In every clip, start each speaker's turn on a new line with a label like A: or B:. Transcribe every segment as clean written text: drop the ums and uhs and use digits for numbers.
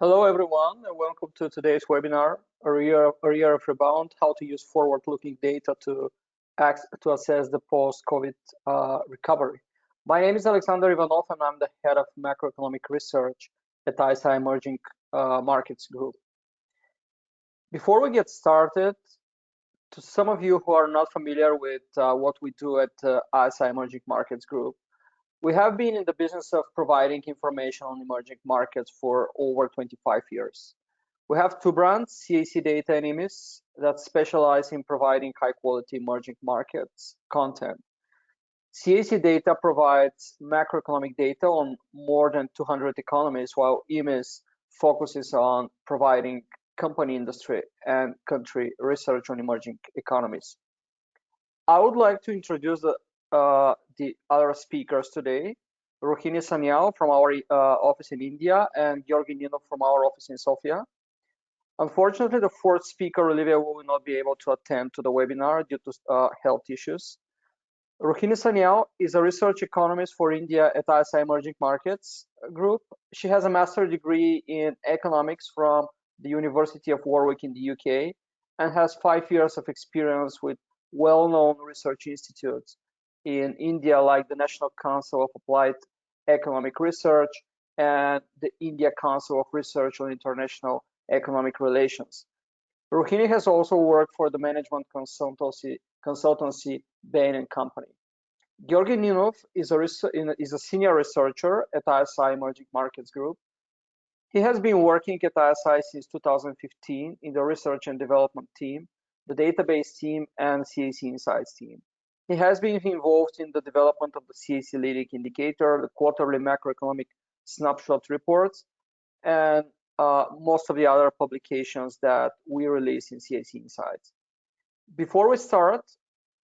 A: Hello, everyone, and welcome to today's webinar, a year of Rebound, how to use forward-looking data to assess the post-COVID recovery. My name is Alexander Ivanov, and I'm the head of macroeconomic research at ISI Emerging Markets Group. Before we get started, to some of you who are not familiar with what we do at ISI Emerging Markets Group, we have been in the business of providing information on emerging markets for over 25 years. We have two brands, CAC Data and EMIS, that specialize in providing high-quality emerging markets content. CAC Data provides macroeconomic data on more than 200 economies, while EMIS focuses on providing company, industry, and country research on emerging economies. I would like to introduce the other speakers today, Rohini Sanyal from our office in India and Georgi Ninov from our office in Sofia. Unfortunately, the fourth speaker, Olivia, will not be able to attend to the webinar due to health issues. Rohini Sanyal is a research economist for India at ISI Emerging Markets Group. She has a master's degree in economics from the University of Warwick in the UK and has 5 years of experience with well-known research institutes in India, like the National Council of Applied Economic Research and the India Council of Research on International Economic Relations. Rohini has also worked for the management consultancy Bain & Company. Georgi Ninov is a senior researcher at ISI Emerging Markets Group. He has been working at ISI since 2015 in the research and development team, the database team, and CAC Insights team. He has been involved in the development of the CAC Leading Indicator, the quarterly macroeconomic snapshot reports, and most of the other publications that we release in CAC Insights. Before we start,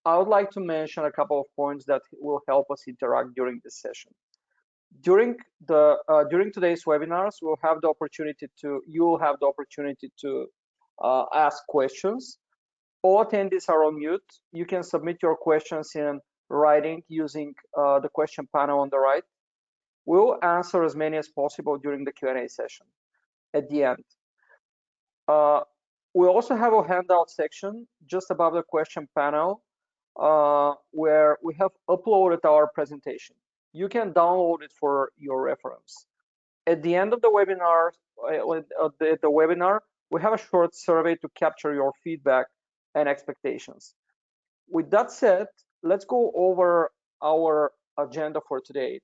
A: I would like to mention a couple of points that will help us interact during this session. During today's webinars, you will have the opportunity to ask questions. All attendees are on mute. You can submit your questions in writing using the question panel on the right. We'll answer as many as possible during the Q&A session at the end. We also have a handout section just above the question panel where we have uploaded our presentation. You can download it for your reference. At the end of the webinar, we have a short survey to capture your feedback and expectations. With that said, let's go over our agenda for today.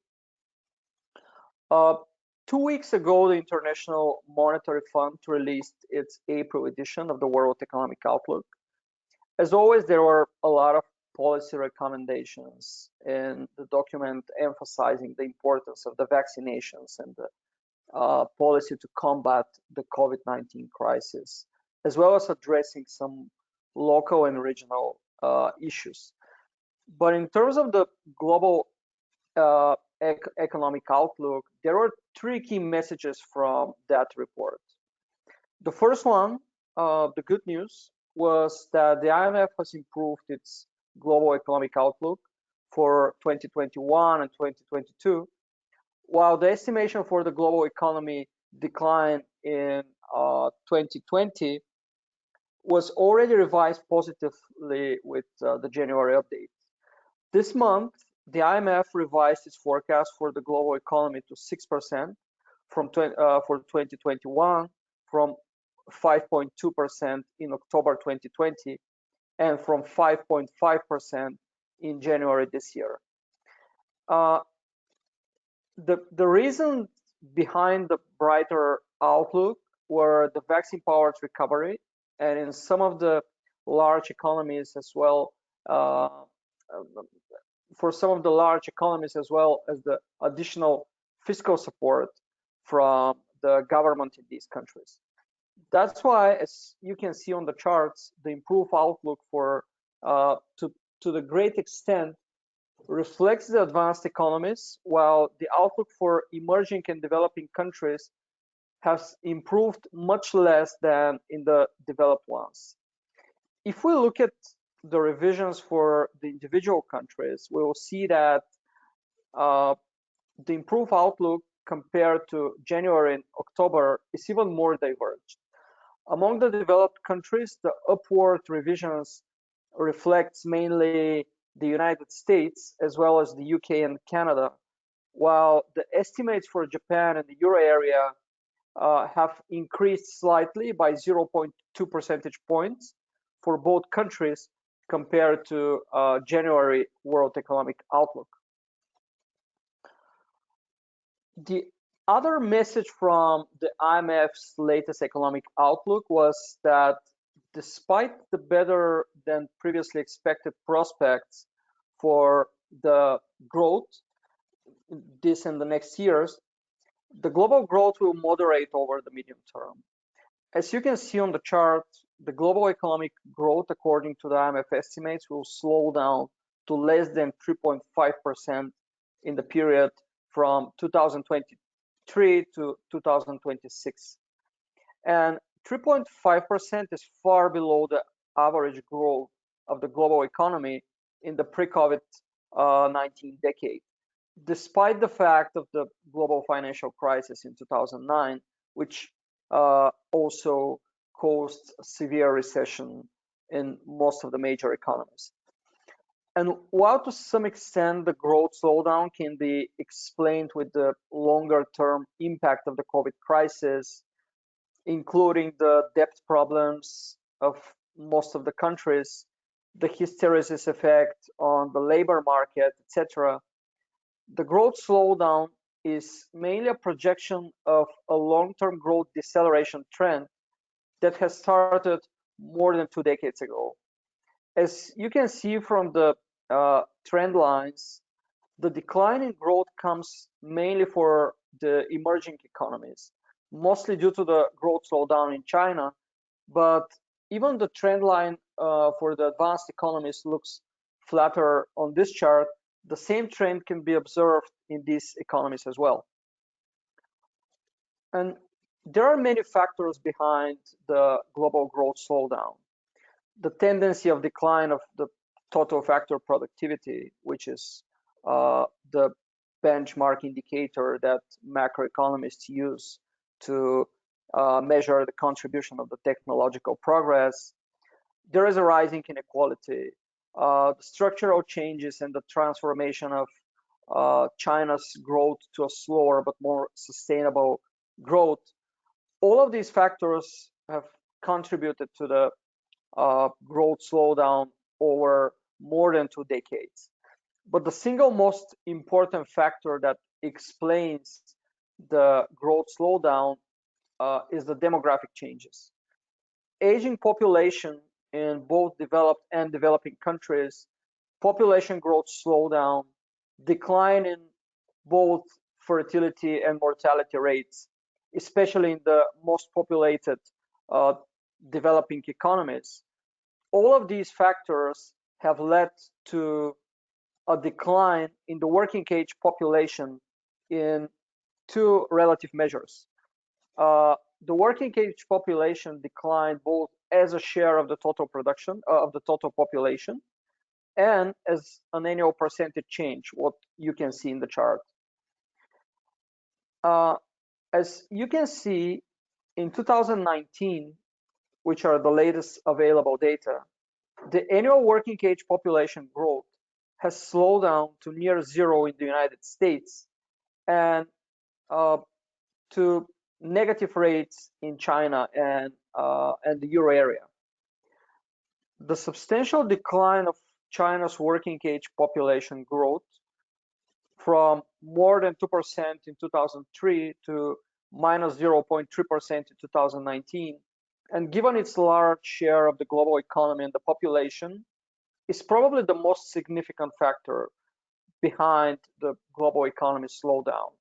A: 2 weeks ago, the International Monetary Fund released its April edition of the World Economic Outlook. As always, there were a lot of policy recommendations in the document emphasizing the importance of the vaccinations and the policy to combat the COVID-19 crisis, as well as addressing some local and regional issues. But in terms of the global economic outlook, there were 3 key messages from that report. The first one, the good news, was that the IMF has improved its global economic outlook for 2021 and 2022, while the estimation for the global economy declined in 2020 was already revised positively with the January update. This month, the IMF revised its forecast for the global economy to 6% for 2021, from 5.2% in October 2020, and from 5.5% in January this year. The reason behind the brighter outlook were the vaccine-powered recovery, and in some of the large economies as well, for some of the large economies, as well as the additional fiscal support from the government in these countries. That's why, as you can see on the charts, the improved outlook to the great extent reflects the advanced economies, while the outlook for emerging and developing countries has improved much less than in the developed ones. If we look at the revisions for the individual countries, we will see that the improved outlook compared to January and October is even more diverged. Among the developed countries, the upward revisions reflects mainly the United States as well as the UK and Canada, while the estimates for Japan and the euro area have increased slightly by 0.2 percentage points for both countries compared to January World Economic Outlook. The other message from the IMF's latest economic outlook was that despite the better than previously expected prospects for the growth this and the next years, the global growth will moderate over the medium term. As you can see on the chart, the global economic growth, according to the IMF estimates, will slow down to less than 3.5% in the period from 2023 to 2026. And 3.5% is far below the average growth of the global economy in the pre-COVID-19 decade, despite the fact of the global financial crisis in 2009, which also caused severe recession in most of the major economies. And while to some extent the growth slowdown can be explained with the longer term impact of the COVID crisis, including the debt problems of most of the countries, the hysteresis effect on the labor market, etc., the growth slowdown is mainly a projection of a long-term growth deceleration trend that has started more than 2 decades ago. As you can see from the trend lines, the decline in growth comes mainly for the emerging economies, mostly due to the growth slowdown in China, but even the trend line for the advanced economies looks flatter on this chart. The same trend can be observed in these economies as well. And there are many factors behind the global growth slowdown. The tendency of decline of the total factor productivity, which is the benchmark indicator that macroeconomists use to measure the contribution of the technological progress. There is a rising inequality, the structural changes and the transformation of China's growth to a slower but more sustainable growth. All of these factors have contributed to the growth slowdown over more than 2 decades. But the single most important factor that explains the growth slowdown is the demographic changes. Aging population in both developed and developing countries, population growth slowdown, decline in both fertility and mortality rates, especially in the most populated developing economies. All of these factors have led to a decline in the working age population in 2 relative measures. The working age population declined both as a share of the total production of the total population and as an annual percentage change, what you can see in the chart. As you can see, in 2019, which are the latest available data, the annual working age population growth has slowed down to near zero in the United States and to negative rates in China and the euro area. The substantial decline of China's working age population growth from more than 2% in 2003 to minus 0.3% in 2019, and given its large share of the global economy and the population, is probably the most significant factor behind the global economy slowdown.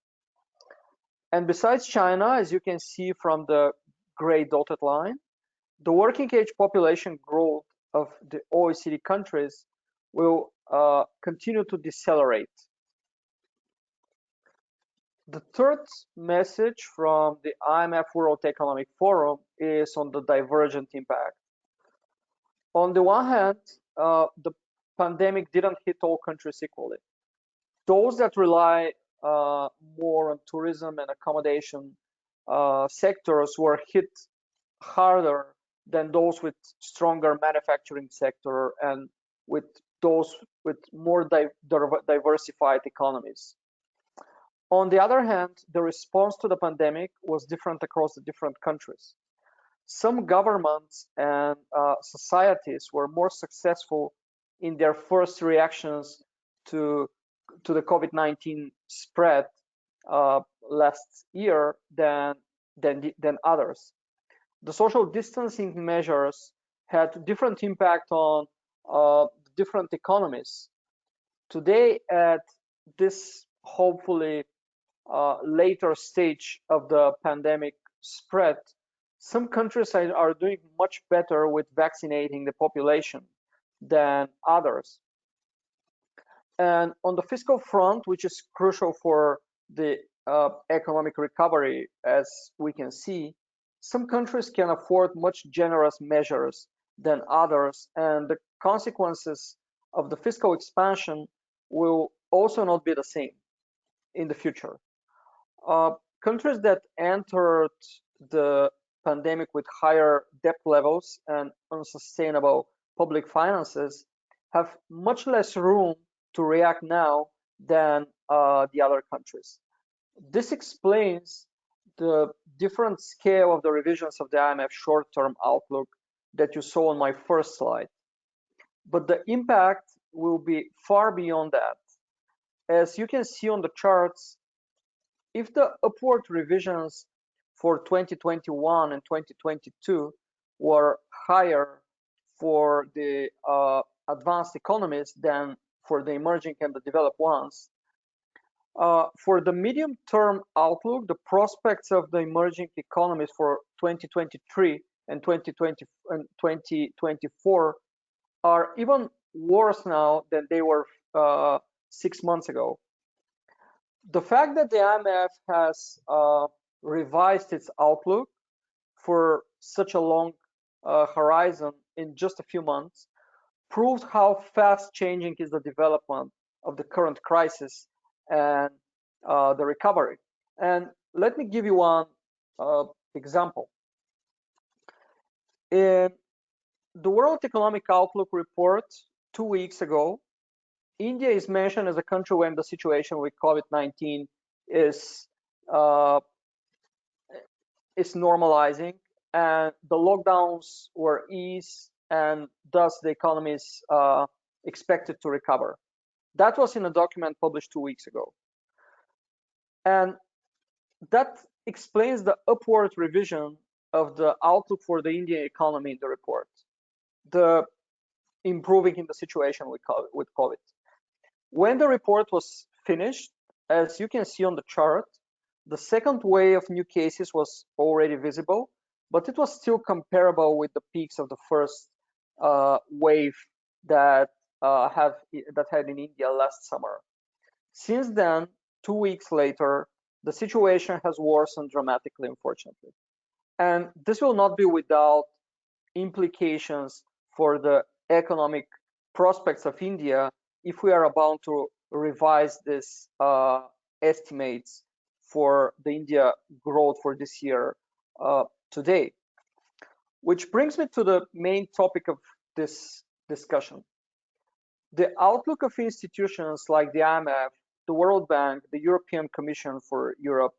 A: And besides China, as you can see from the gray dotted line, the working age population growth of the OECD countries will continue to decelerate. The third message from the IMF World Economic Forum is on the divergent impact. On the one hand, the pandemic didn't hit all countries equally. Those that rely more on tourism and accommodation sectors were hit harder than those with stronger manufacturing sector and with those with more diversified economies. On the other hand, the response to the pandemic was different across the different countries. Some governments and societies were more successful in their first reactions to the COVID-19 spread last year than others. The social distancing measures had different impact on different economies. Today, at this hopefully later stage of the pandemic spread, some countries are doing much better with vaccinating the population than others. And on the fiscal front, which is crucial for the economic recovery, as we can see, some countries can afford much generous measures than others, and the consequences of the fiscal expansion will also not be the same in the future. Countries that entered the pandemic with higher debt levels and unsustainable public finances have much less room to react now than the other countries. This explains the different scale of the revisions of the IMF short-term outlook that you saw on my first slide. But the impact will be far beyond that. As you can see on the charts, if the upward revisions for 2021 and 2022 were higher for the advanced economies than for the emerging and the developed ones, for the medium-term outlook, the prospects of the emerging economies for 2023 and 2024 are even worse now than they were 6 months ago. The fact that the IMF has revised its outlook for such a long horizon in just a few months proves how fast changing is the development of the current crisis and the recovery. And let me give you one example. In the World Economic Outlook report 2 weeks ago, India is mentioned as a country when the situation with COVID-19 is normalizing and the lockdowns were eased and thus the economy is expected to recover. That was in a document published 2 weeks ago. And that explains the upward revision of the outlook for the Indian economy in the report, the improving in the situation with COVID. When the report was finished, as you can see on the chart, the second wave of new cases was already visible, but it was still comparable with the peaks of the first wave that had in India last summer. Since then, 2 weeks later, the situation has worsened dramatically, unfortunately. And this will not be without implications for the economic prospects of India if we are about to revise these estimates for the India growth for this year today. Which brings me to the main topic of this discussion. The outlook of institutions like the IMF, the World Bank, the European Commission for Europe,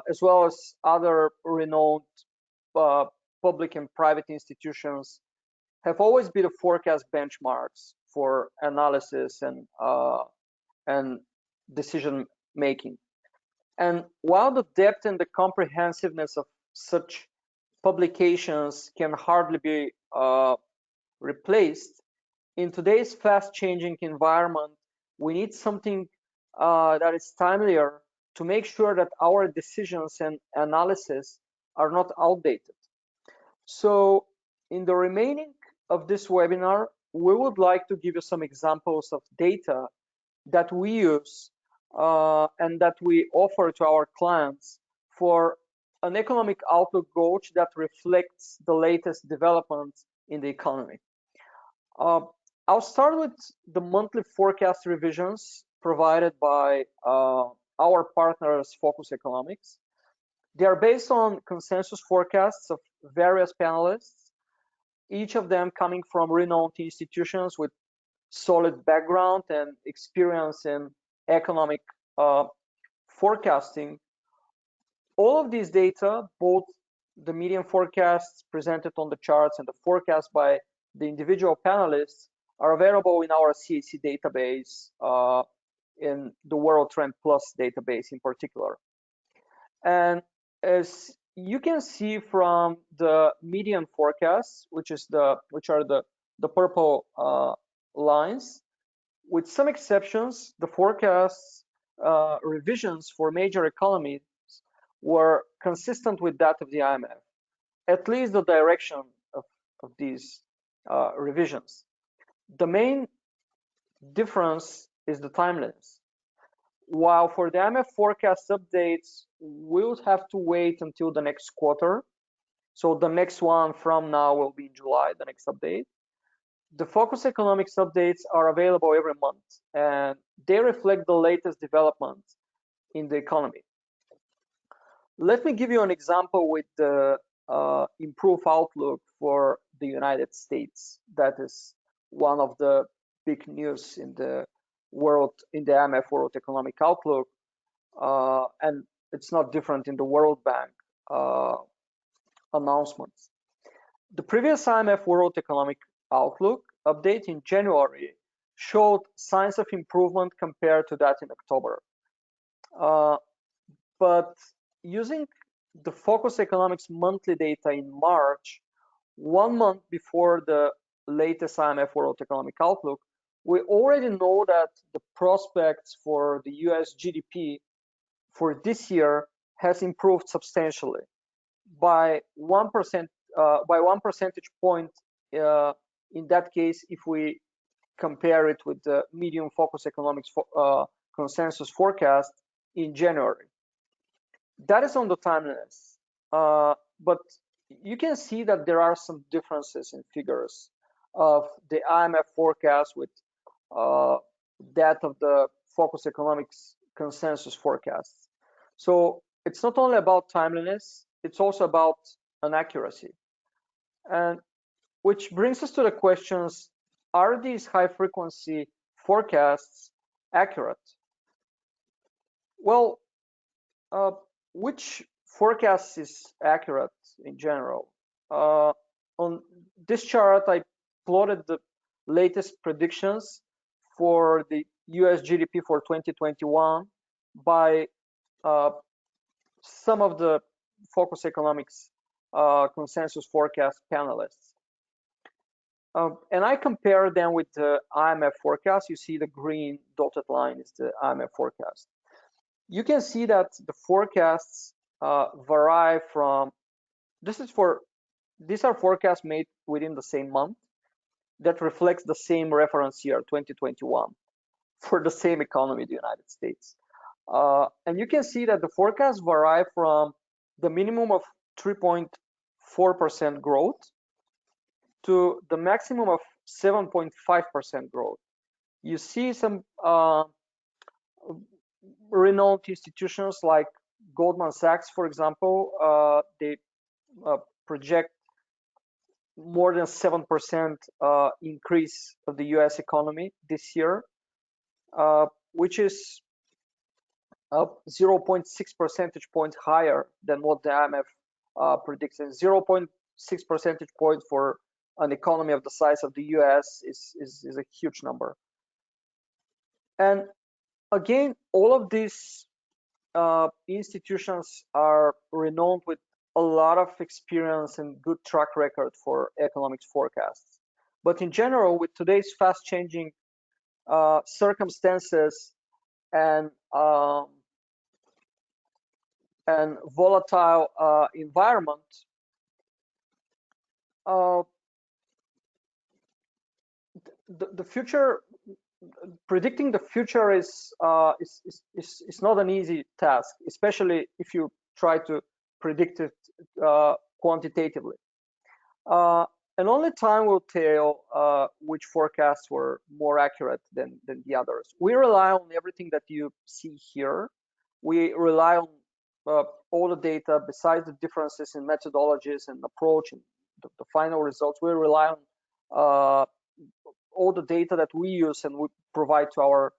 A: as well as other renowned public and private institutions, have always been the forecast benchmarks for analysis and decision making. And while the depth and the comprehensiveness of such publications can hardly be replaced, in today's fast-changing environment, we need something that is timelier to make sure that our decisions and analysis are not outdated. So in the remaining of this webinar, we would like to give you some examples of data that we use and that we offer to our clients for an economic outlook gauge that reflects the latest developments in the economy. I'll start with the monthly forecast revisions provided by our partners Focus Economics. They are based on consensus forecasts of various panelists, each of them coming from renowned institutions with solid background and experience in economic forecasting. All of these data, both the median forecasts presented on the charts and the forecast by the individual panelists, are available in our CAC database, in the World Trend Plus database in particular. And as you can see from the median forecasts, which are the purple lines, with some exceptions, the forecasts revisions for major economies were consistent with that of the IMF, at least the direction of these revisions. The main difference is the timeliness. While for the IMF forecast updates, we'll have to wait until the next quarter. So the next one from now will be in July, the next update. The Focus Economics updates are available every month, and they reflect the latest developments in the economy. Let me give you an example with the improved outlook for the United States. That is one of the big news in the world, in the IMF World Economic Outlook, and it's not different in the World Bank announcements. The previous IMF World Economic Outlook update in January showed signs of improvement compared to that in October. But using the Focus Economics monthly data in March, 1 month before the latest IMF World Economic Outlook, we already know that the prospects for the US GDP for this year has improved substantially by 1%, by 1 percentage point in that case, if we compare it with the medium Focus Economics consensus forecast in January. That is on the timeliness, but you can see that there are some differences in figures of the IMF forecast with that of the Focus Economics consensus forecasts. So it's not only about timeliness, it's also about inaccuracy. And which brings us to the questions, are these high frequency forecasts accurate? Well, which forecast is accurate in general? On this chart, I plotted the latest predictions for the US GDP for 2021 by some of the Focus Economics consensus forecast panelists. And I compare them with the IMF forecast. You see the green dotted line is the IMF forecast. You can see that the forecasts vary from, these are forecasts made within the same month that reflects the same reference year, 2021, for the same economy, the United States. And you can see that the forecasts vary from the minimum of 3.4% growth to the maximum of 7.5% growth. You see some renowned institutions like Goldman Sachs, for example, they project more than 7% increase of the US economy this year, which is 0.6 percentage points higher than what the IMF predicts. And 0.6 percentage points for an economy of the size of the US is a huge number. And again, all of these institutions are renowned with a lot of experience and good track record for economics forecasts. But in general, with today's fast changing circumstances and volatile environment, the future, predicting the future is not an easy task, especially if you try to predict it quantitatively. And only time will tell which forecasts were more accurate than the others. We rely on everything that you see here, we rely on all the data. Besides the differences in methodologies and approach and the final results, we rely on all the data that we use and we provide to our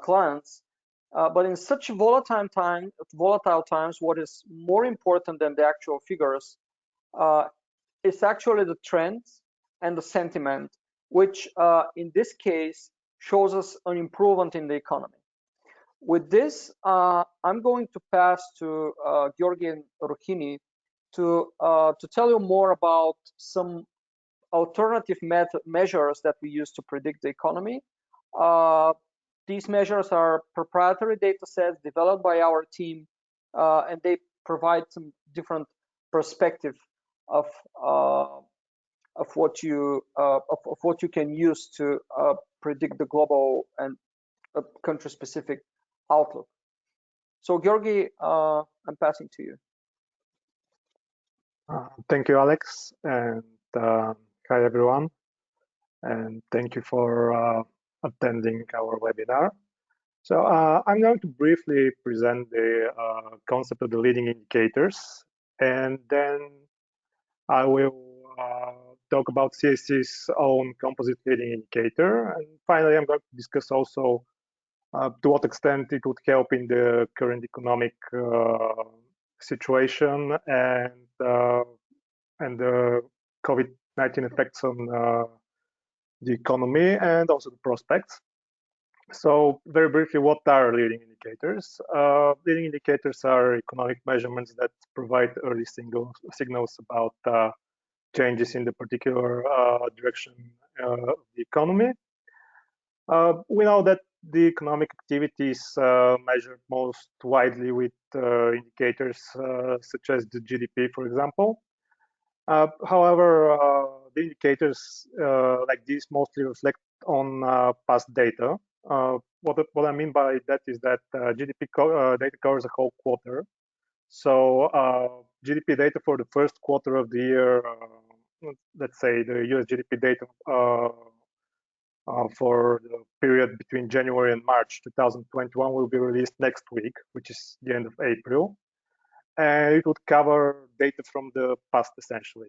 A: clients. But in such volatile times, what is more important than the actual figures is actually the trends and the sentiment, which in this case shows us an improvement in the economy. With this, I'm going to pass to Georgi and Rohini to tell you more about some alternative measures that we use to predict the economy. These measures are proprietary data sets developed by our team, and they provide some different perspective of what you can use to predict the global and country-specific outlook. So, Georgi, I'm passing to you.
B: Thank you, Alex, and hi everyone, and thank you for attending our webinar. So I'm going to briefly present the concept of the leading indicators, and then I will talk about CAC's own composite leading indicator, and finally I'm going to discuss also to what extent it would help in the current economic situation and the COVID-19 effects on the economy and also the prospects. So very briefly, what are leading indicators? Leading indicators are economic measurements that provide early signals about changes in the particular direction of the economy. We know that the economic activity is measured most widely with indicators such as the GDP, for example. However, the indicators like these mostly reflect on past data. What I mean by that is that GDP data covers a whole quarter. So GDP data for the first quarter of the year, let's say the US GDP data for the period between January and March 2021 will be released next week, which is the end of April. And it would cover data from the past, essentially.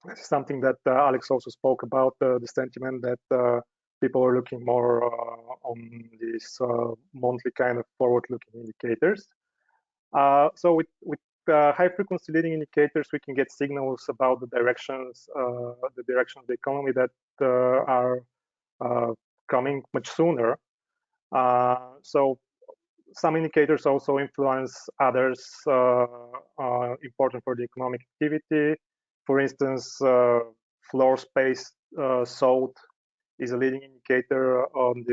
B: This is something that Alex also spoke about, the sentiment that people are looking more on these monthly kind of forward-looking indicators. So with high-frequency leading indicators, we can get signals about the direction of the economy that are coming much sooner. So some indicators also influence others important for the economic activity. For instance, floor space sold is a leading indicator in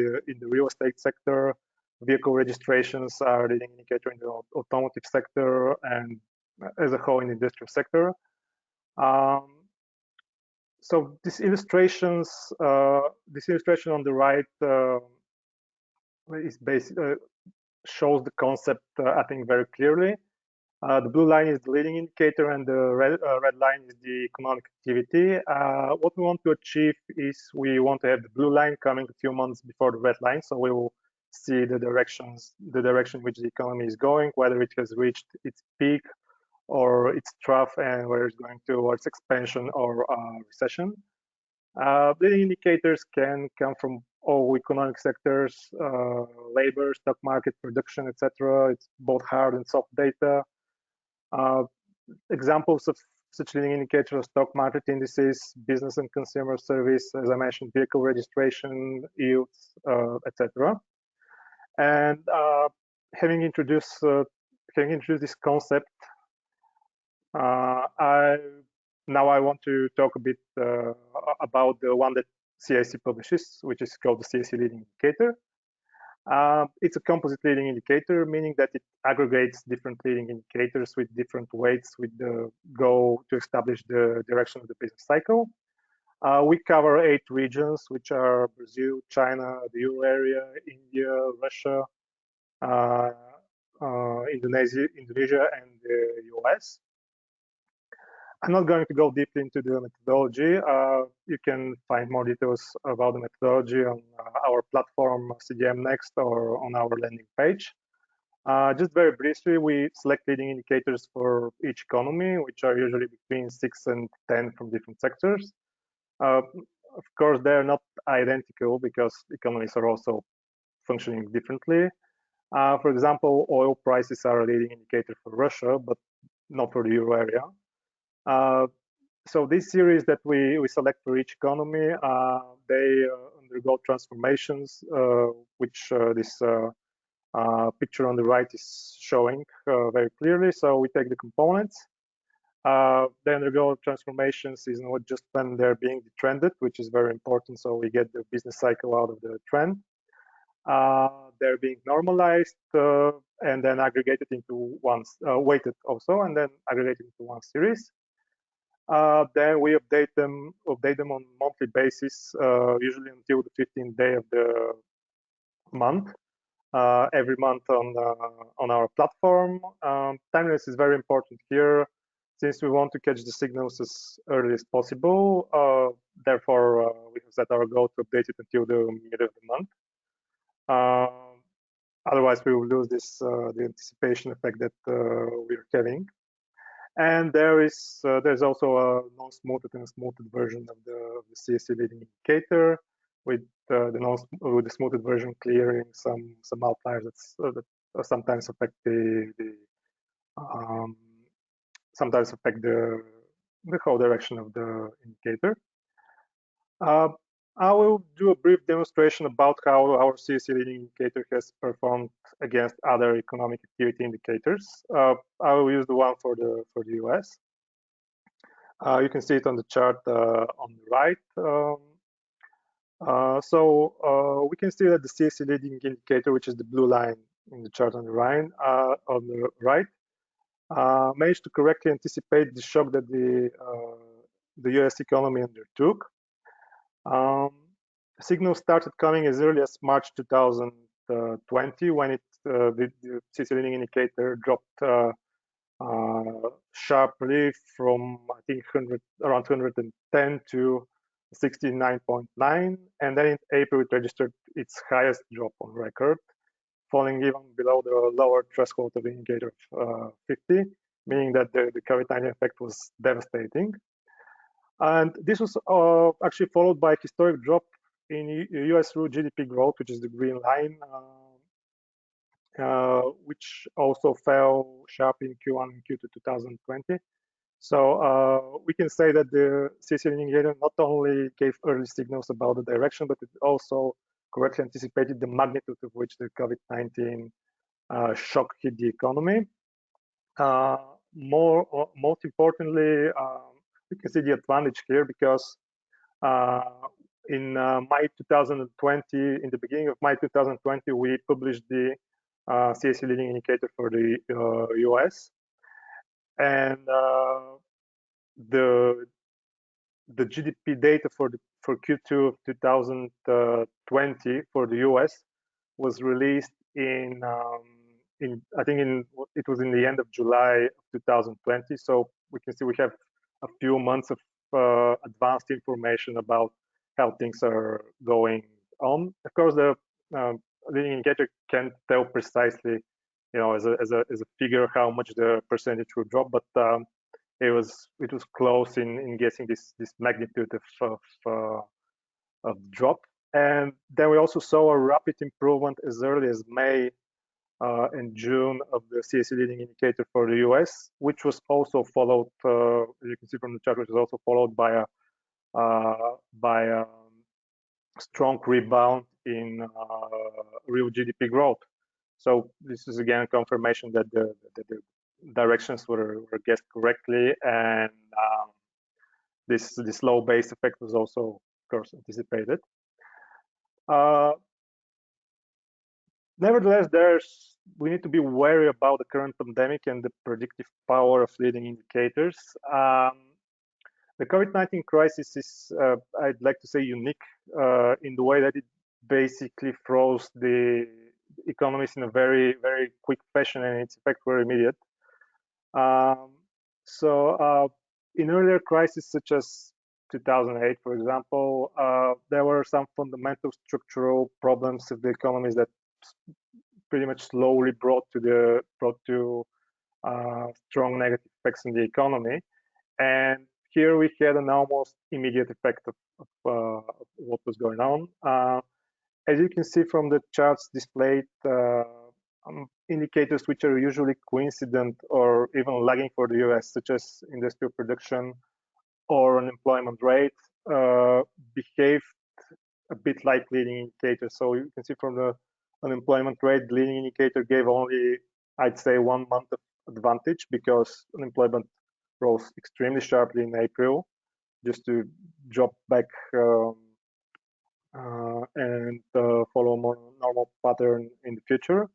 B: the real estate sector. Vehicle registrations are a leading indicator in the automotive sector and as a whole in the industrial sector. So this illustration on the right is shows the concept, I think, very clearly. The blue line is the leading indicator and the red line is the economic activity. What we want to achieve is we want to have the blue line coming a few months before the red line, so we will see the direction which the economy is going, whether it has reached its peak or its trough, and whether it's going towards expansion or recession. Leading indicators can come from all economic sectors, labor, stock market, production, etc. It's both hard and soft data. Examples of such leading indicators are stock market indices, business and consumer service, as I mentioned, vehicle registration, yields, etc. And having introduced this concept, now I want to talk a bit about the one that CAC publishes, which is called the CAC leading indicator. It's a composite leading indicator, meaning that it aggregates different leading indicators with different weights with the goal to establish the direction of the business cycle. We cover 8 regions, which are Brazil, China, the Euro area, India, Russia, Indonesia, and the US. I'm not going to go deeply into the methodology. You can find more details about the methodology on our platform CDM Next or on our landing page. Just very briefly, we select leading indicators for each economy, which are usually between 6 and 10 from different sectors. Uh, of course, they're not identical because economies are also functioning differently. For example, oil prices are a leading indicator for Russia, but not for the euro area. So this series that we select for each economy, they undergo transformations, which this picture on the right is showing very clearly. So we take the components. They undergo transformations is not just when they're being detrended, which is very important. So we get the business cycle out of the trend. They're being normalized and then aggregated into one, weighted also, and then aggregated into one series. Then we update them on monthly basis, usually until the 15th day of the month. Every month on our platform. Timeliness is very important here, since we want to catch the signals as early as possible. Therefore, we have set our goal to update it until the mid of the month. Otherwise, we will lose this the anticipation effect that we're having. And there's also a non-smoothed and smoothed version of the CSC leading indicator, with the smoothed version clearing some outliers that sometimes affect um, the whole direction of the indicator. I will do a brief demonstration about how our CSC leading indicator has performed against other economic activity indicators. I will use the one for the US. You can see it on the chart on the right. We can see that the CSC leading indicator, which is the blue line in the chart on the right, managed to correctly anticipate the shock that the US economy undertook. Signals started coming as early as March 2020, when the CSC leading indicator dropped sharply from, I think, around 210 to 69.9, and then in April it registered its highest drop on record, falling even below the lower threshold of the indicator of 50, meaning that the COVID-19 effect was devastating. And this was actually followed by a historic drop in US real GDP growth, which is the green line, which also fell sharply in Q1 and Q2 2020. So we can say that the CSC indicator not only gave early signals about the direction, but it also correctly anticipated the magnitude of which the COVID-19 shock hit the economy. Most importantly, we can see the advantage here because in May 2020, in the beginning of May 2020, we published the CSC leading indicator for the US, and the GDP data for Q2 of 2020 for the US was released in I think it was in the end of July of 2020. So we can see we have a few months of advanced information about how things are going on. Of course, the leading indicator can't tell precisely, as a figure how much the percentage will drop, but it was close in guessing this magnitude of drop. And then we also saw a rapid improvement as early as May and June of the CSC leading indicator for the US, which was also followed, as you can see from the chart, which was also followed by a strong rebound in real GDP growth. So this is again a confirmation that the directions were guessed correctly, and this low base effect was also, of course, anticipated. Nevertheless, we need to be wary about the current pandemic and the predictive power of leading indicators. The COVID-19 crisis is, I'd like to say, unique in the way that it basically froze the economies in a very, very quick fashion, and its effects were immediate. In earlier crises, such as 2008, for example, there were some fundamental structural problems of the economies that pretty much slowly brought to strong negative effects on the economy. And here we had an almost immediate effect of what was going on. As you can see from the charts displayed, indicators which are usually coincident or even lagging for the US, such as industrial production or unemployment rate, behaved a bit like leading indicators. So you can see from the unemployment rate, the leading indicator gave only, I'd say, 1 month of advantage because unemployment rose extremely sharply in April, just to drop back and follow a more normal pattern in the future.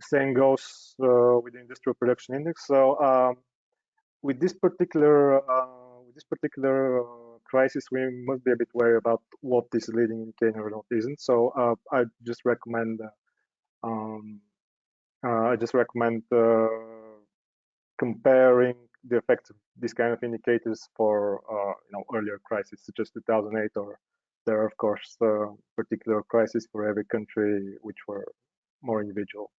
B: Same goes with the industrial production index. So with this particular crisis, we must be a bit wary about what is leading indicator or not isn't. So I just recommend comparing the effects of these kind of indicators for earlier crises such as 2008, or there are of course particular crises for every country which were more individual.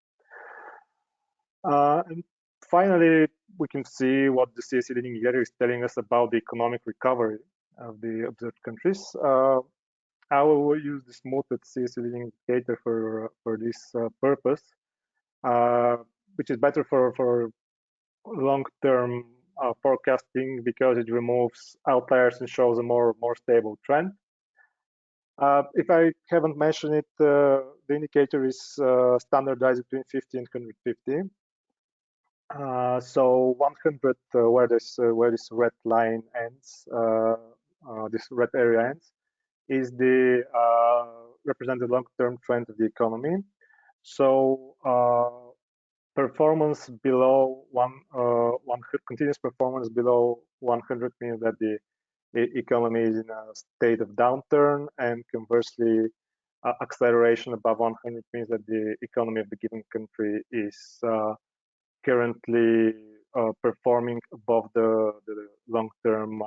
B: And finally, we can see what the CAC leading indicator is telling us about the economic recovery of the observed countries. I will use the smoothed CAC leading indicator for this purpose, which is better for long-term forecasting because it removes outliers and shows a more stable trend. If I haven't mentioned it, the indicator is standardized between 50 and 150. So 100, where this red line ends, this red area ends, is the represented long-term trend of the economy. So performance below continuous performance below 100 means that the economy is in a state of downturn, and conversely, acceleration above 100 means that the economy of the given country is currently performing above the long-term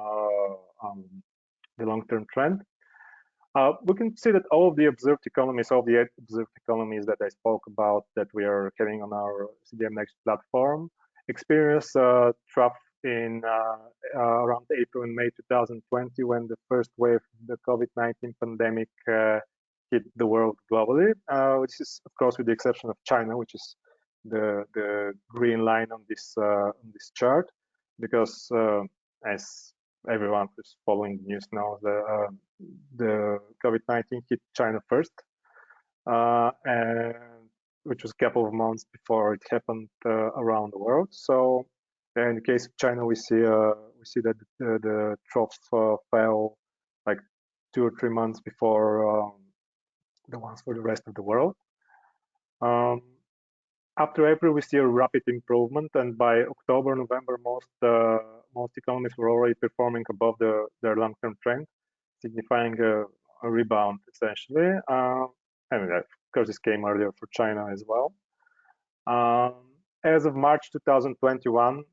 B: trend. We can see that all of the observed economies, that I spoke about, that we are having on our CDM Next platform, experience a trough in around April and May 2020, when the first wave of the COVID-19 pandemic hit the world globally, which is, of course, with the exception of China, which is the green line on this chart, because as everyone who's following the news knows, the COVID-19 hit China first, and which was a couple of months before it happened around the world. So in the case of China, we see that the trough fell like 2 or 3 months before the ones for the rest of the world. After April, we see a rapid improvement, and by October, November, most economies were already performing above their long-term trend, signifying a rebound, essentially. And of course, this came earlier for China as well. As of March 2021,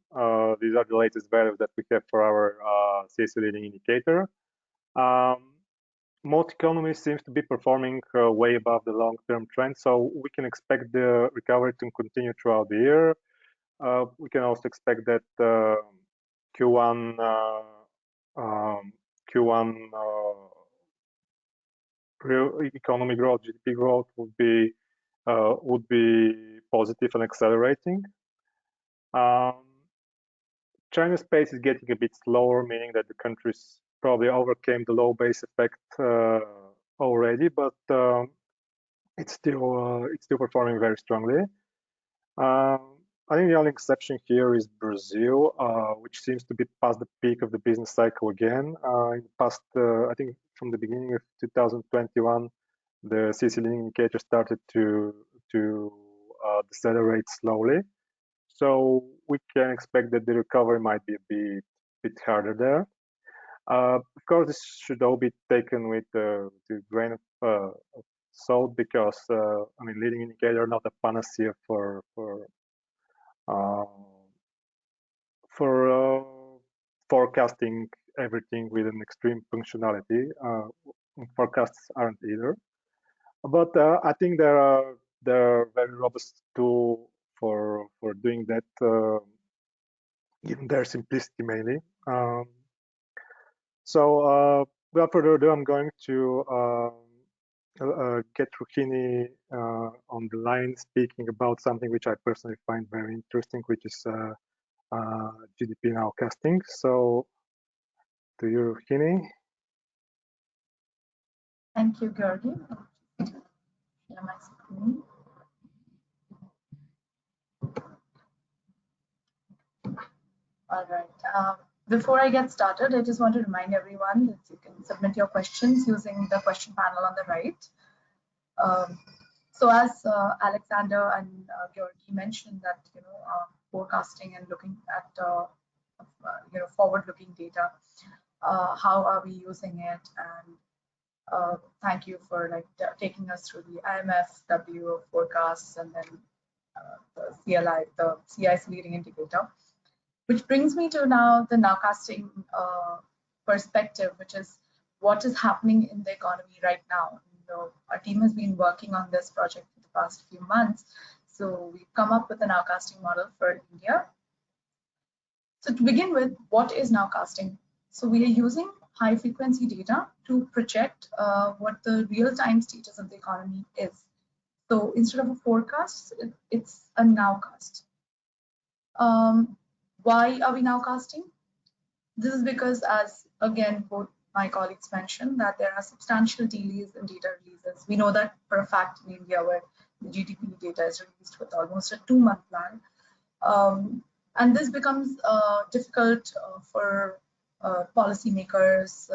B: these are the latest values that we have for our CAC leading indicator. Most economies seems to be performing way above the long-term trend, so we can expect the recovery to continue throughout the year. We can also expect that Q1 real economic growth, GDP growth, would be positive and accelerating. China's pace is getting a bit slower, meaning that the countries probably overcame the low base effect already, but it's still performing very strongly. I think the only exception here is Brazil, which seems to be past the peak of the business cycle again. In the past, I think from the beginning of 2021, the CAC leading indicator started to decelerate slowly. So we can expect that the recovery might be a bit harder there. Of course, this should all be taken with a grain of salt, because I mean, leading indicator are not a panacea for forecasting everything with an extreme functionality. Forecasts aren't either. But I think there are they're very robust tool for doing that in their simplicity mainly. So without further ado, I'm going to get Ruhini on the line speaking about something which I personally find very interesting, which is GDP nowcasting. So to you, Ruhini.
C: Thank you, Georgi. Share my screen. All right. Before I get started, I just want to remind everyone that you can submit your questions using the question panel on the right. So as Alexander and Georgi mentioned that, forecasting and looking at, forward-looking data, how are we using it? And thank you for taking us through the IMF forecasts and then the CLI, the CI's leading indicator. Which brings me to now the nowcasting perspective, which is what is happening in the economy right now. Our team has been working on this project for the past few months. So we've come up with a nowcasting model for India. So to begin with, what is nowcasting? So we are using high frequency data to project what the real-time status of the economy is. So instead of a forecast, it's a nowcast. Why are we nowcasting? This is because, as again, both my colleagues mentioned, that there are substantial delays in data releases. We know that for a fact in India, where the GDP data is released with almost a 2-month lag. And this becomes difficult for policymakers,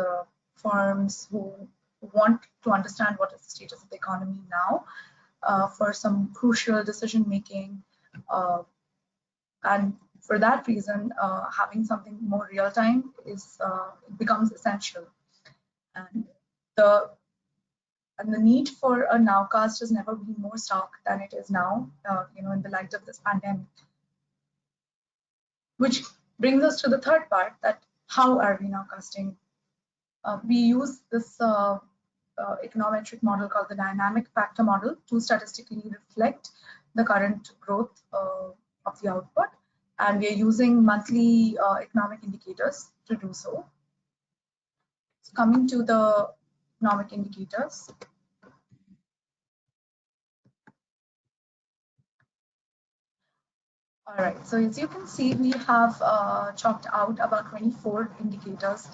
C: firms who want to understand what is the status of the economy now for some crucial decision making. And for that reason, having something more real time is becomes essential. And the need for a nowcast has never been more stark than it is now, in the light of this pandemic. Which brings us to the third part, that how are we nowcasting? We use this econometric model called the dynamic factor model to statistically reflect the current growth of the output. And we are using monthly economic indicators to do so. So coming to the economic indicators. All right, so as you can see, we have chalked out about 24 indicators,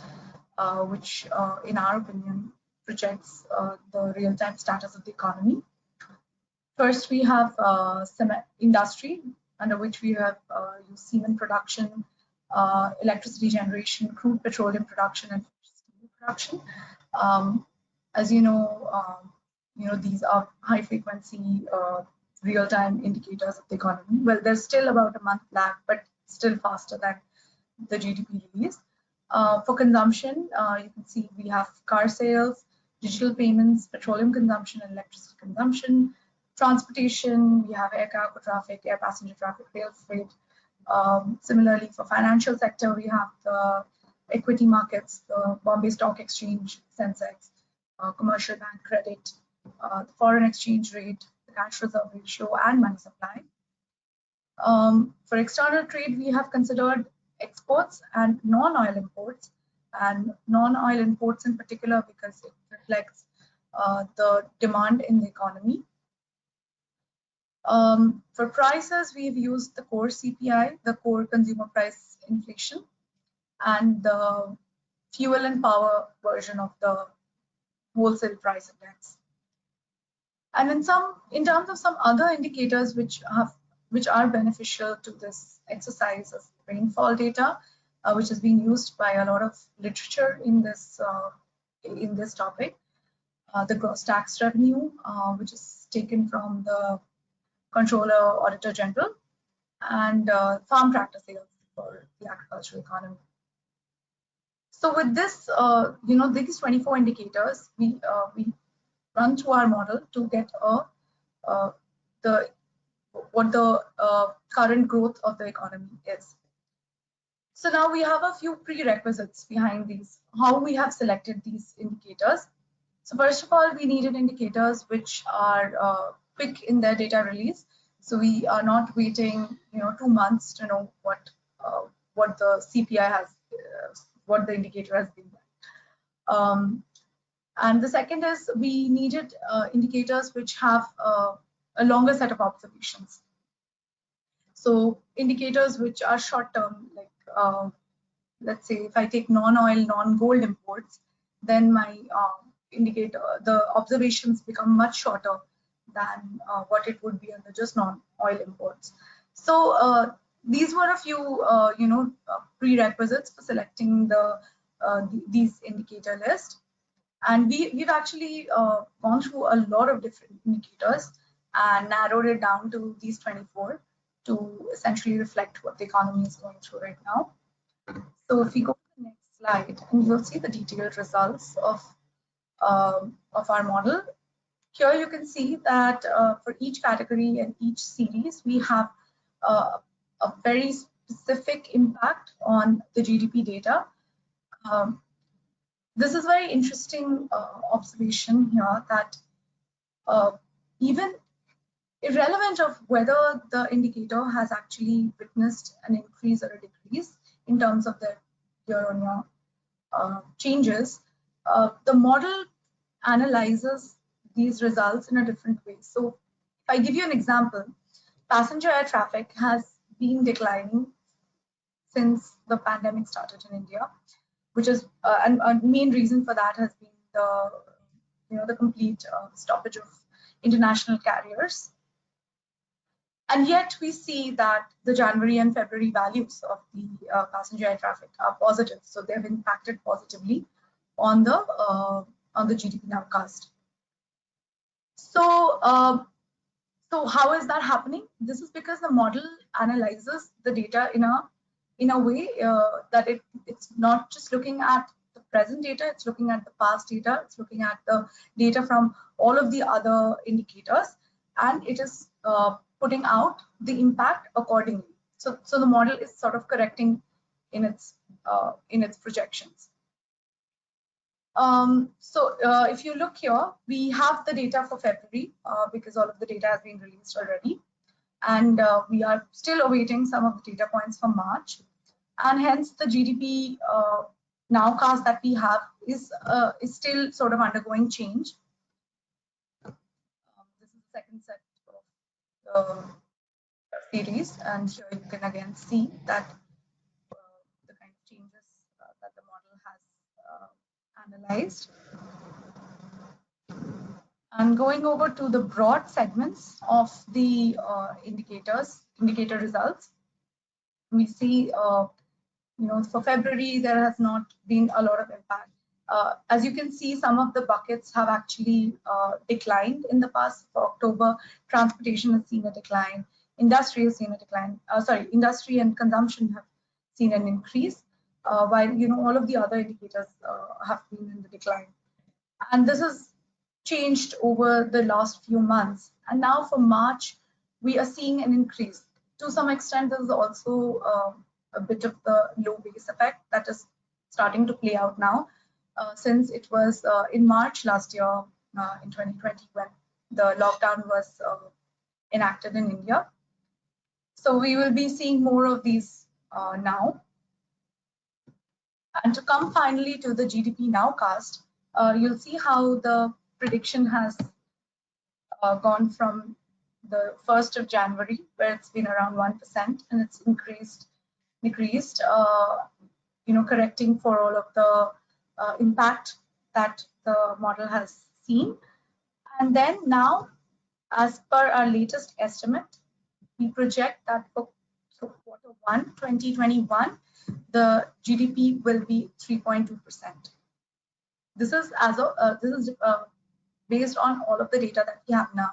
C: which in our opinion projects the real-time status of the economy. First, we have industry, under which we have used cement production, electricity generation, crude petroleum production, and steel production. As you know, these are high-frequency, real-time indicators of the economy. Well, there's still about a month lag, but still faster than the GDP release. For consumption, you can see we have car sales, digital payments, petroleum consumption, and electricity consumption. Transportation, we have air cargo traffic, air passenger traffic, rail freight. Similarly, for financial sector, we have the equity markets, the Bombay Stock Exchange, Sensex, commercial bank credit, the foreign exchange rate, the cash reserve ratio, and money supply. For external trade, we have considered exports and non-oil imports, and non-oil imports in particular because it reflects the demand in the economy. For prices, we've used the core CPI, the core consumer price inflation, and the fuel and power version of the wholesale price index. And in terms of some other indicators which are beneficial to this exercise of rainfall data, which is being used by a lot of literature in this topic. The gross tax revenue, which is taken from the Controller Auditor General, and farm tractor sales for the agricultural economy. So with this, these 24 indicators, we run through our model to get what the current growth of the economy is. So now we have a few prerequisites behind these, how we have selected these indicators. So first of all, we needed indicators which are quick in their data release. So we are not waiting, 2 months to know what the CPI has, what the indicator has been. And the second is we needed indicators which have a longer set of observations. So indicators which are short term, like let's say if I take non-oil, non-gold imports, then my indicator, the observations become much shorter than what it would be under just non-oil imports. So these were a few, prerequisites for selecting these indicator list. And we've actually gone through a lot of different indicators and narrowed it down to these 24 to essentially reflect what the economy is going through right now. So if we go to the next slide, and you'll see the detailed results of our model. Here you can see that for each category and each series, we have a very specific impact on the GDP data. This is very interesting observation here that even irrelevant of whether the indicator has actually witnessed an increase or a decrease in terms of the year-on-year changes, the model analyzes these results in a different way. So if I give you an example, passenger air traffic has been declining since the pandemic started in India, which is and a main reason for that has been the complete stoppage of international carriers. And yet we see that the January and February values of the passenger air traffic are positive. So they've impacted positively on the GDP nowcast. So how is that happening? This is because the model analyzes the data in a way that it's not just looking at the present data, it's looking at the past data, it's looking at the data from all of the other indicators, and it is putting out the impact accordingly. So the model is sort of correcting in its projections. If you look here, we have the data for February because all of the data has been released already, and we are still awaiting some of the data points from March, and hence the GDP nowcast that we have is still sort of undergoing change. This is the second set of series, and here you can again see that the kind of changes that the model has analyzed. And going over to the broad segments of the indicator results, we see, for February, there has not been a lot of impact. As you can see, some of the buckets have actually declined in the past. For October, transportation has seen a decline, industry has seen a decline, industry and consumption have seen an increase, while all of the other indicators have been in the decline. And this has changed over the last few months. And now for March, we are seeing an increase. To some extent, there is also a bit of the low base effect that is starting to play out now, since it was in March last year, in 2020, when the lockdown was enacted in India. So we will be seeing more of these now. And to come finally to the GDP nowcast, you'll see how the prediction has gone from the 1st of January, where it's been around 1%, and it's decreased, correcting for all of the impact that the model has seen. And then now, as per our latest estimate, we project that for Q1 2021, the GDP will be 3.2%. This is based on all of the data that we have now,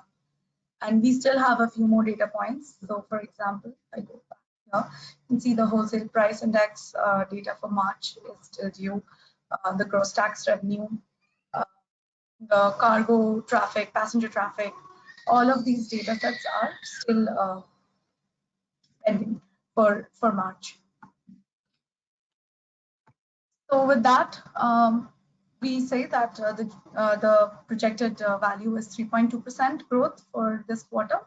C: and we still have a few more data points. So, for example, if I go back here, you can see the wholesale price index data for March is still due. The gross tax revenue, the cargo traffic, passenger traffic, all of these data sets are still pending for March. So with that, we say that the projected value is 3.2% growth for this quarter.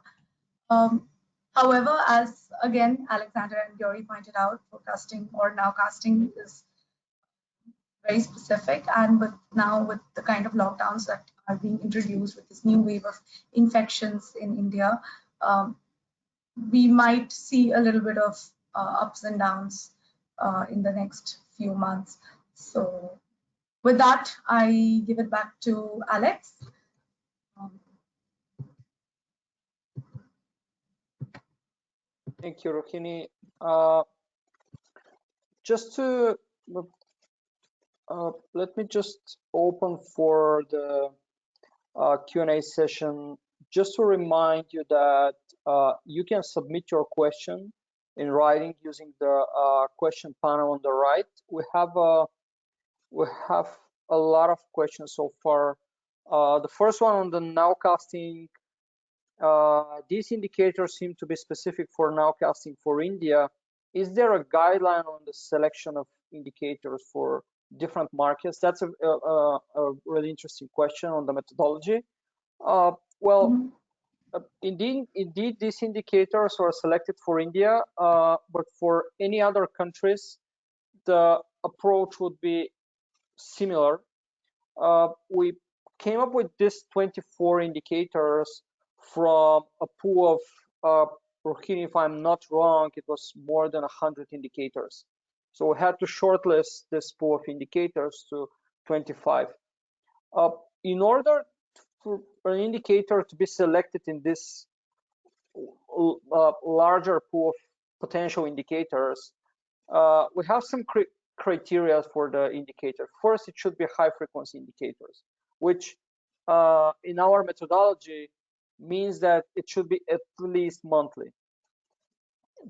C: However, as again Alexander and Yuri pointed out, forecasting or nowcasting is very specific, and with the kind of lockdowns that are being introduced with this new wave of infections in India, we might see a little bit of ups and downs in the next few months. So with that, I give it back to Alex.
A: Thank you, Rohini. Just to let me just open for the Q&A session. Just to remind you that you can submit your question in writing using the question panel on the right. We have a lot of questions so far. The first one on the nowcasting. These indicators seem to be specific for nowcasting for India. Is there a guideline on the selection of indicators for different markets? That's a really interesting question on the methodology. Indeed, these indicators are selected for India, but for any other countries, the approach would be similar. We came up with these 24 indicators from a pool of, Rohini, if I'm not wrong, it was more than 100 indicators. So we had to shortlist this pool of indicators to 25. In order for an indicator to be selected in this larger pool of potential indicators, we have some criteria for the indicator. First, it should be high frequency indicators, which in our methodology means that it should be at least monthly.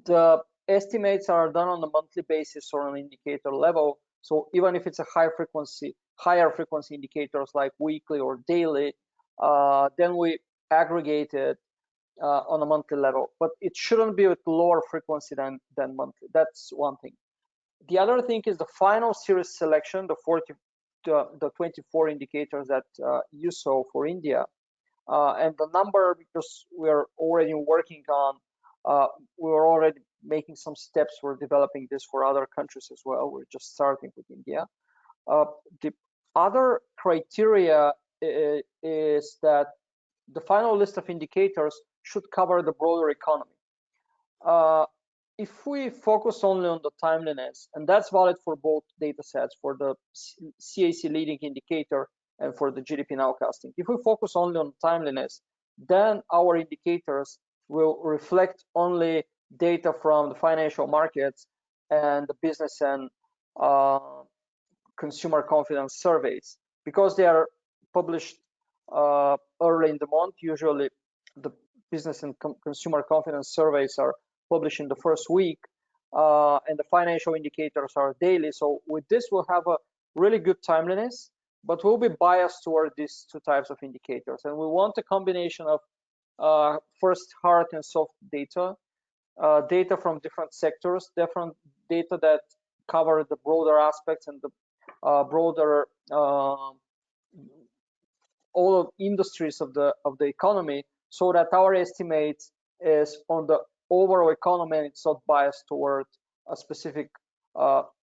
A: The estimates are done on a monthly basis or on an indicator level. So even if it's a higher frequency indicators like weekly or daily, then we aggregate it on a monthly level. But it shouldn't be with lower frequency than monthly. That's one thing. The other thing is the final series selection, the 24 indicators that you saw for India. And the number, because we're already working on, we were already making some steps for developing this for other countries as well. We're just starting with India. The other criteria is that the final list of indicators should cover the broader economy. If we focus only on the timeliness, and that's valid for both data sets, for the CAC leading indicator and for the GDP nowcasting. If we focus only on timeliness, then our indicators will reflect only data from the financial markets and the business and consumer confidence surveys. Because they are published early in the month, usually the business and consumer confidence surveys are published in the first week, and the financial indicators are daily. So with this, we'll have a really good timeliness, but we'll be biased toward these two types of indicators. And we want a combination of first hard and soft data, data from different sectors, different data that cover the broader aspects and the broader all of industries of the economy, so that our estimate is on the overall economy and it's not biased toward a specific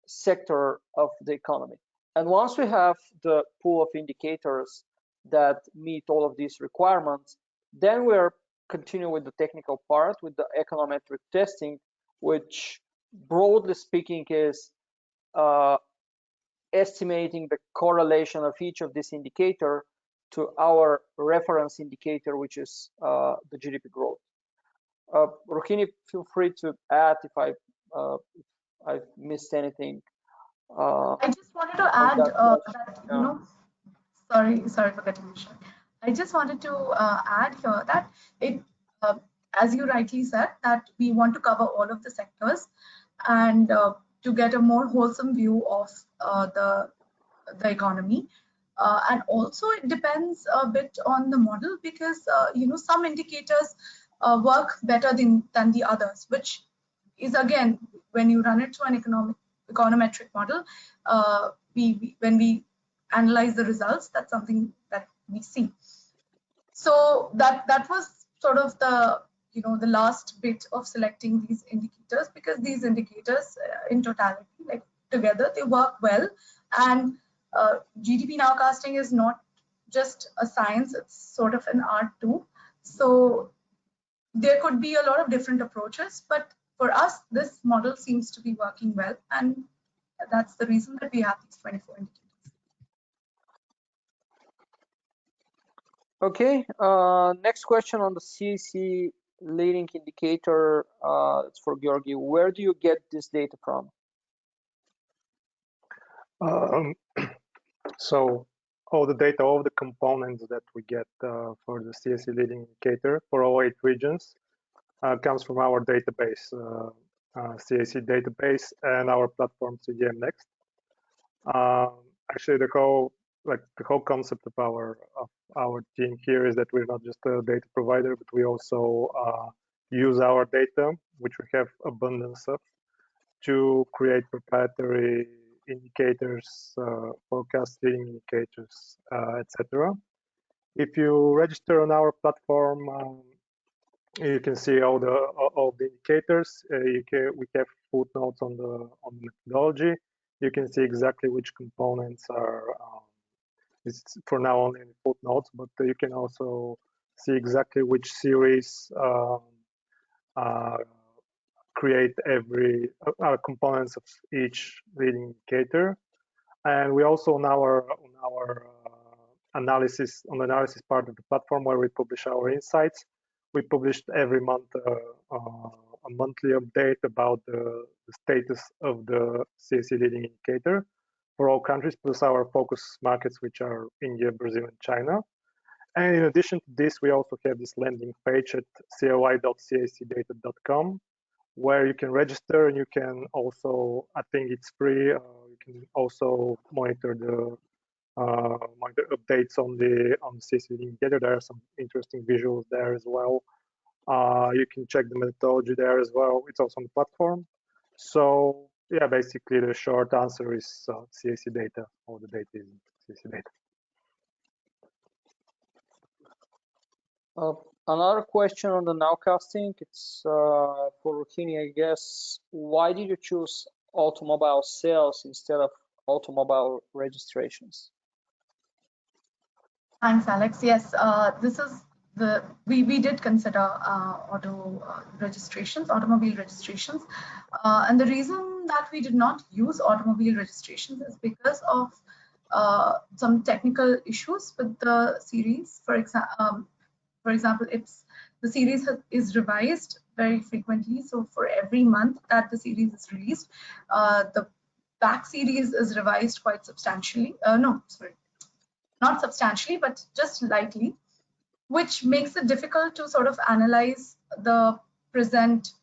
A: sector of the economy. And once we have the pool of indicators that meet all of these requirements, then we're continuing with the technical part, with the econometric testing, which broadly speaking is estimating the correlation of each of these indicator to our reference indicator, which is the GDP growth. Rohini, feel free to add if I've missed anything.
C: I just wanted to add that you know, sorry for cutting you short. I just wanted to add here that it, as you rightly said, that we want to cover all of the sectors and to get a more wholesome view of the economy. And also it depends a bit on the model, because you know, some indicators work better than the others, which is again, when you run it through an econometric model, when we analyze the results, that's something that we see. So that was sort of the the last bit of selecting these indicators, because these indicators in totality, like together, they work well. And GDP nowcasting is not just a science, it's sort of an art too. So there could be a lot of different approaches, but for us, this model seems to be working well, and that's the reason that we have these 24 indicators.
A: Okay, next question on the CAC leading indicator. It's for Georgi. Where do you get this data from?
B: So all the data, all the components that we get for the CAC leading indicator for all 8 regions comes from our database, CAC database, and our platform CDM Next. Actually, the whole concept of our team here is that we're not just a data provider, but we also use our data, which we have abundance of, to create proprietary indicators, forecast leading indicators, etc. If you register on our platform, you can see all the indicators. We have footnotes on the methodology. You can see exactly which components are. It's for now only in footnotes, but you can also see exactly which series create every components of each leading indicator. And we also on our analysis part of the platform, where we publish our insights, we published every month a monthly update about the status of the CAC leading indicator for all countries, plus our focus markets, which are India, Brazil, and China. And in addition to this, we also have this landing page at coi.cacdata.com, where you can register, and you can also, I think it's free, you can also monitor the updates on the CAC leading indicator. There are some interesting visuals there as well. You can check the methodology there as well. It's also on the platform. So yeah, basically the short answer is CAC data. All the data is CAC data.
A: Another question on the nowcasting. It's for Rohini, I guess. Why did you choose automobile sales instead of automobile registrations?
C: Thanks, Alex. Yes, this is we did consider automobile registrations, and the reason that we did not use automobile registrations is because of some technical issues with the series. For example, the series is revised very frequently. So for every month that the series is released, the back series is revised quite substantially. No, sorry, not substantially, but just lightly, which makes it difficult to sort of analyze the present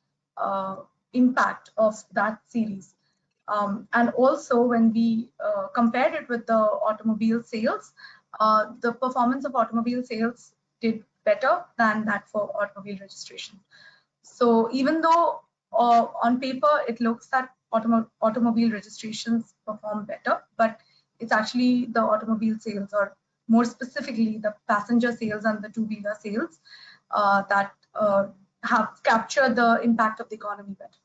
C: impact of that series. And also, when we compared it with the automobile sales, the performance of automobile sales did better than that for automobile registration. So even though on paper it looks that automobile registrations perform better, but it's actually the automobile sales, or more specifically the passenger sales and the two-wheeler sales, that have captured the impact of the economy better.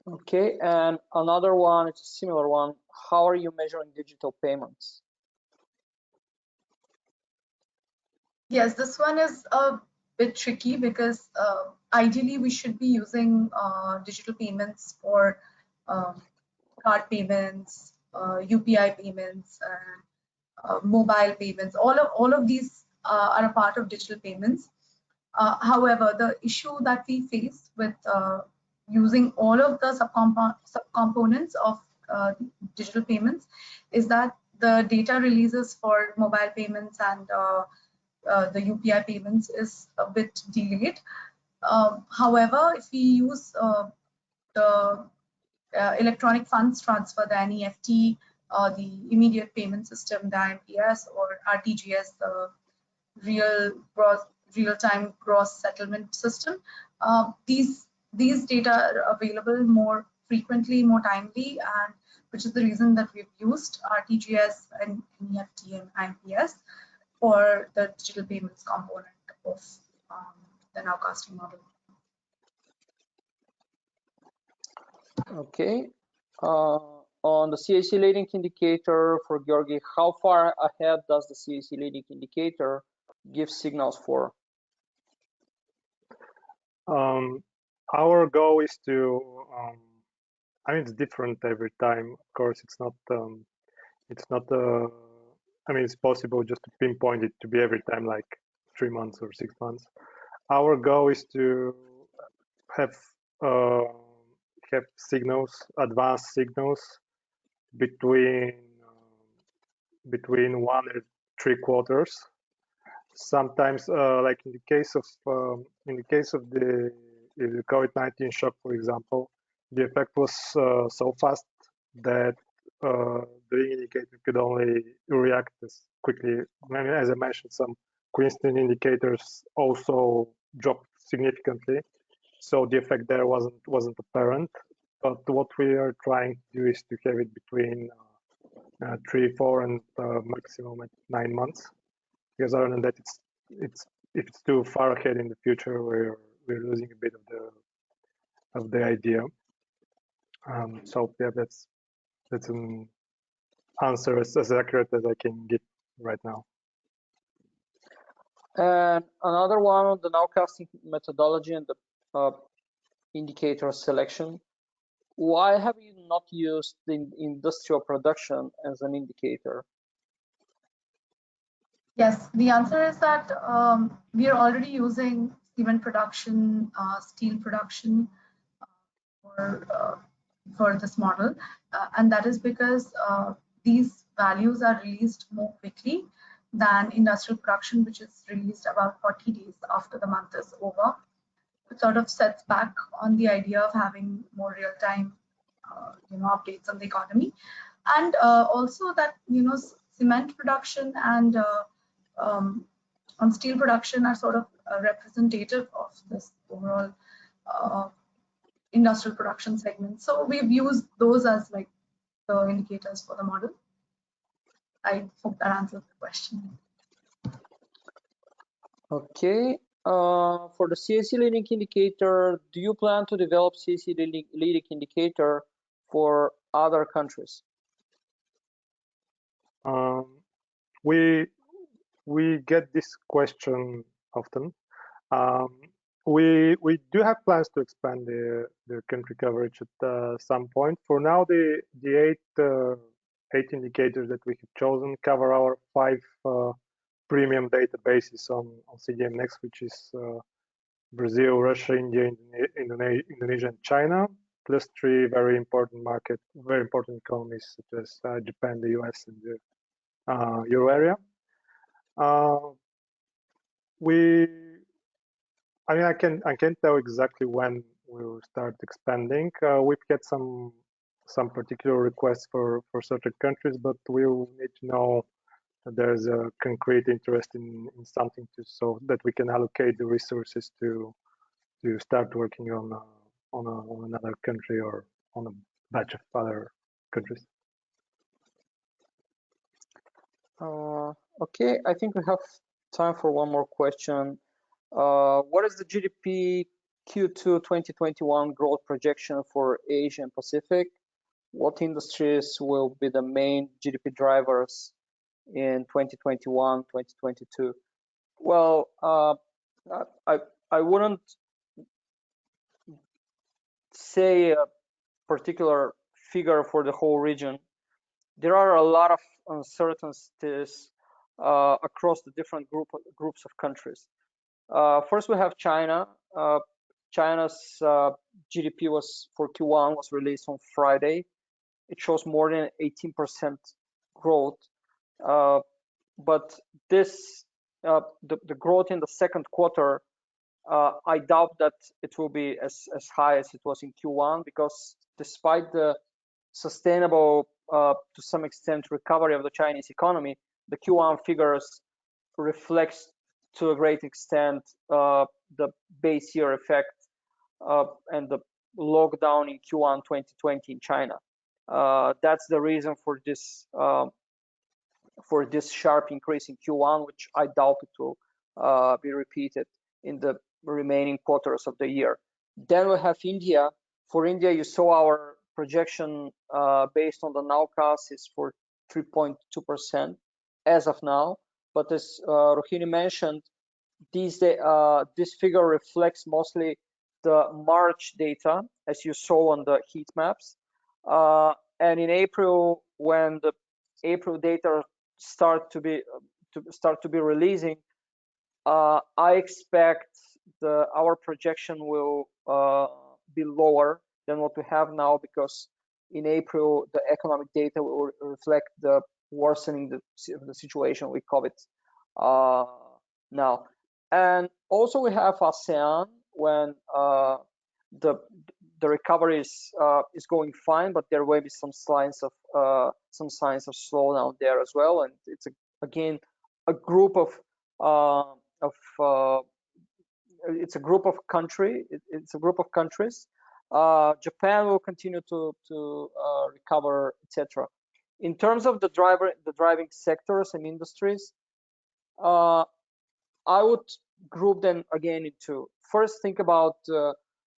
A: Okay, and another one, it's a similar one. How are you measuring digital payments?
C: Yes, this one is a bit tricky, because ideally we should be using digital payments for card payments, UPI payments, mobile payments. All of these are a part of digital payments. However, the issue that we face with using all of the subcomponents of digital payments is that the data releases for mobile payments and the UPI payments is a bit delayed. However, if we use the electronic funds transfer, the NEFT, the immediate payment system, the IMPS, or RTGS, the real-time gross settlement system, these data are available more frequently, more timely, and which is the reason that we've used RTGS and NEFT and IMPS for the digital payments component of the nowcasting model.
A: Okay. On the CAC leading indicator for Georgi, how far ahead does the CAC leading indicator give signals for?
B: Our goal is to, I mean, it's different every time. Of course, it's not, I mean, it's possible just to pinpoint it to be every time like 3 months or 6 months. Our goal is to have signals, advanced signals between 1 and 3 quarters. Sometimes, like in the case of the COVID-19 shock, for example, the effect was so fast that the indicator could only react as quickly. As I mentioned, some coincident indicators also dropped significantly, so the effect there wasn't apparent. But what we are trying to do is to have it between 3, 4, and maximum at 9 months. Because other than that, if it's too far ahead in the future, we're losing a bit of the idea. So yeah, that's an answer as accurate as I can get right now.
A: And another one, the nowcasting methodology and the indicator selection. Why have you not used the industrial production as an indicator?
C: Yes, the answer is that we are already using cement production, steel production for this model, and that is because these values are released more quickly than industrial production, which is released about 40 days after the month is over. It sort of sets back on the idea of having more real-time, updates on the economy, and also that cement production and on steel production are sort of representative of this overall industrial production segment. So we've used those as like the indicators for the model. I hope that answers the question.
A: Okay. For the CAC leading indicator, do you plan to develop CAC leading indicator for other countries?
B: We get this question often. We do have plans to expand the country coverage at some point. For now, the eight indicators that we have chosen cover our 5 premium databases on CDM Next, which is Brazil, Russia, India, Indonesia, and China, plus 3 very important economies such as Japan, the US, and the Euro area. I mean, I can't tell exactly when we will start expanding. We've get some particular requests for certain countries, but we will need to know that there's a concrete interest in something so that we can allocate the resources to start working on another country or on a batch of other countries.
A: Okay, I think we have time for one more question. What is the GDP Q2 2021 growth projection for Asia and Pacific? What industries will be the main GDP drivers in 2021, 2022? Well, I wouldn't say a particular figure for the whole region. There are a lot of uncertainties across the different groups of countries. First, we have China. China's GDP for Q1 was released on Friday. It shows more than 18% growth. But this, the growth in the second quarter, I doubt that it will be as high as it was in Q1, because despite the sustainable, to some extent, recovery of the Chinese economy, the Q1 figures reflects to a great extent the base year effect and the lockdown in Q1 2020 in China. That's the reason for this sharp increase in Q1, which I doubt it will be repeated in the remaining quarters of the year. Then we have India. For India, you saw our projection based on the nowcast is for 3.2% as of now. But as Rohini mentioned, this figure reflects mostly the March data, as you saw on the heat maps. And in April, when the April data start to be releasing, I expect our projection will be lower than what we have now, because in April the economic data will reflect the worsening the situation with COVID now. And also we have ASEAN, when the recovery is going fine, but there will be some signs of slowdown there as well. And it's again a group of it's a group of countries. Japan will continue to recover, etc. In terms of the driving sectors and industries, I would group them again into, first, think about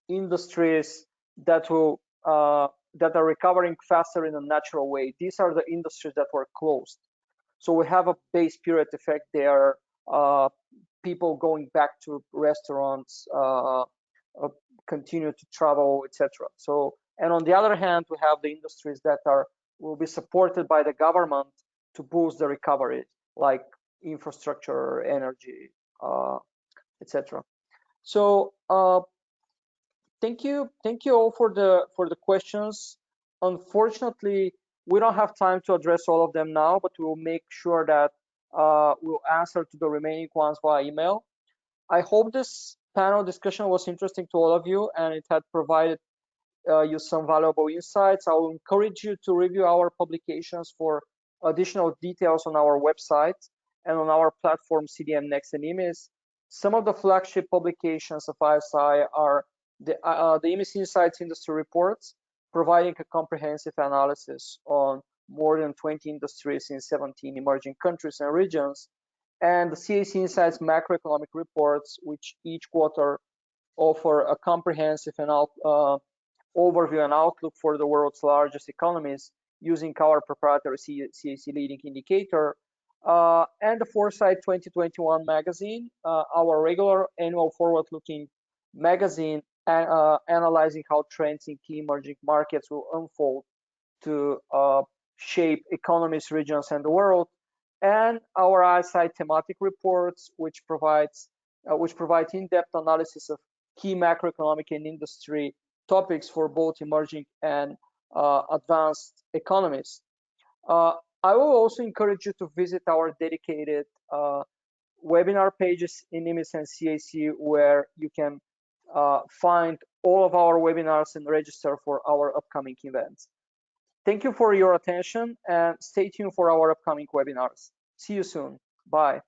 A: industries that are recovering faster in a natural way. These are the industries that were closed. So we have a base period effect there. People going back to restaurants, continue to travel, etc. So, and on the other hand, we have the industries that will be supported by the government to boost the recovery, like infrastructure, energy, etc. So thank you all for the questions. Unfortunately, we don't have time to address all of them now, but we will make sure that we'll answer to the remaining ones via email. I hope this panel discussion was interesting to all of you, and it had provided you some valuable insights. I will encourage you to review our publications for additional details on our website and on our platform CDM Next and IMIS. Some of the flagship publications of ISI are the IMIS Insights Industry Reports, providing a comprehensive analysis on more than 20 industries in 17 emerging countries and regions, and the CAC Insights Macroeconomic Reports, which each quarter offer a comprehensive overview and outlook for the world's largest economies using our proprietary CAC leading indicator, and the Foresight 2021 magazine, our regular annual forward-looking magazine, analyzing how trends in key emerging markets will unfold to shape economies, regions, and the world, and our ISI thematic reports, which provide in-depth analysis of key macroeconomic and industry topics for both emerging and advanced economies. I will also encourage you to visit our dedicated webinar pages in IMIS and CAC, where you can find all of our webinars and register for our upcoming events. Thank you for your attention, and stay tuned for our upcoming webinars. See you soon. Bye.